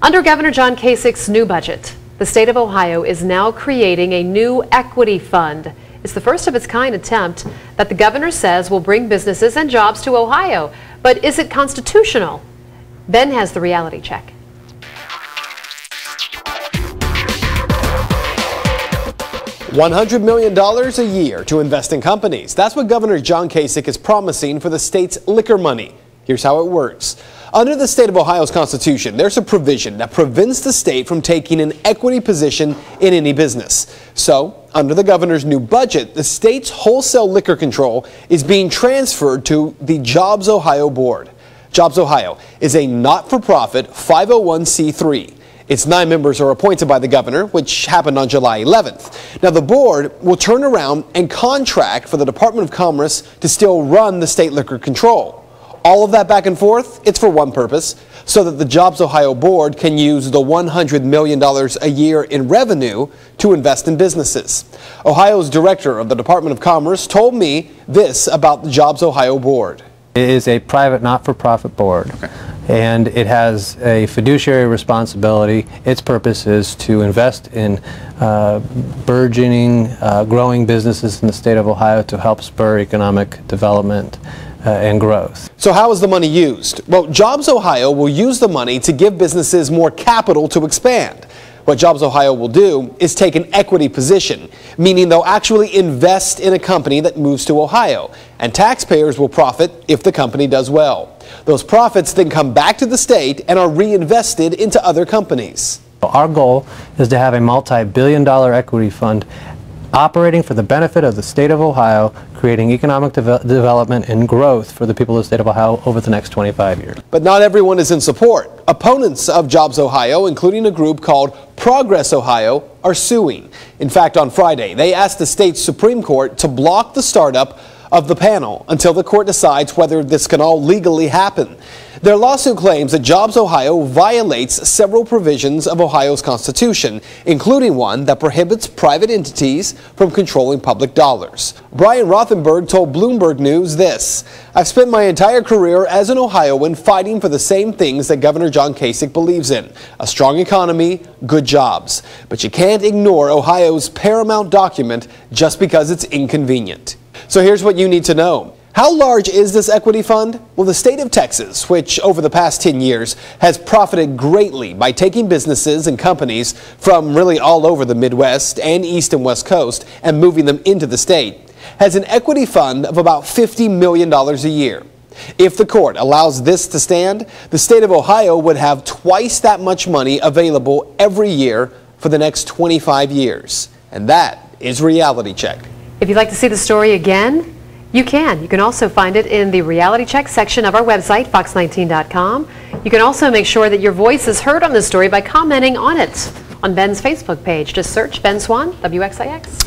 Under Governor John Kasich's new budget, the state of Ohio is now creating a new equity fund. It's the first of its kind attempt that the governor says will bring businesses and jobs to Ohio. But is it constitutional? Ben has the reality check. $100 million a year to invest in companies. That's what Governor John Kasich is promising for the state's liquor money. Here's how it works. Under the state of Ohio's Constitution, there's a provision that prevents the state from taking an equity position in any business. So, under the governor's new budget, the state's wholesale liquor control is being transferred to the JobsOhio board. JobsOhio is a not-for-profit 501c3. Its 9 members are appointed by the governor, which happened on July 11th. Now, the board will turn around and contract for the Department of Commerce to still run the state liquor control. All of that back and forth, it's for one purpose, so that the JobsOhio board can use the $100 million a year in revenue to invest in businesses. Ohio's director of the Department of Commerce told me this about the JobsOhio board. It is a private not-for-profit board. Okay. And it has a fiduciary responsibility. Its purpose is to invest in burgeoning, growing businesses in the state of Ohio to help spur economic development and growth. So how is the money used? Well, JobsOhio will use the money to give businesses more capital to expand. What JobsOhio will do is take an equity position, meaning they'll actually invest in a company that moves to Ohio, and taxpayers will profit if the company does well. Those profits then come back to the state and are reinvested into other companies. Our goal is to have a multi-billion-dollar equity fund operating for the benefit of the state of Ohio, creating economic development and growth for the people of the state of Ohio over the next 25 years. But not everyone is in support. Opponents of JobsOhio, including a group called Progress Ohio, are suing. In fact, on Friday, they asked the state's Supreme Court to block the startup of the panel until the court decides whether this can all legally happen. Their lawsuit claims that JobsOhio violates several provisions of Ohio's Constitution, including one that prohibits private entities from controlling public dollars. Brian Rothenberg told Bloomberg News this: "I've spent my entire career as an Ohioan fighting for the same things that Governor John Kasich believes in: a strong economy, good jobs. But you can't ignore Ohio's paramount document just because it's inconvenient." So here's what you need to know. How large is this equity fund? Well, the state of Texas, which over the past 10 years has profited greatly by taking businesses and companies from really all over the Midwest and East and West Coast and moving them into the state, has an equity fund of about $50 million a year. If the court allows this to stand, the state of Ohio would have twice that much money available every year for the next 25 years. And that is Reality Check. If you'd like to see the story again, you can. You can also find it in the Reality Check section of our website, fox19.com. You can also make sure that your voice is heard on this story by commenting on it on Ben's Facebook page. Just search Ben Swan, WXIX.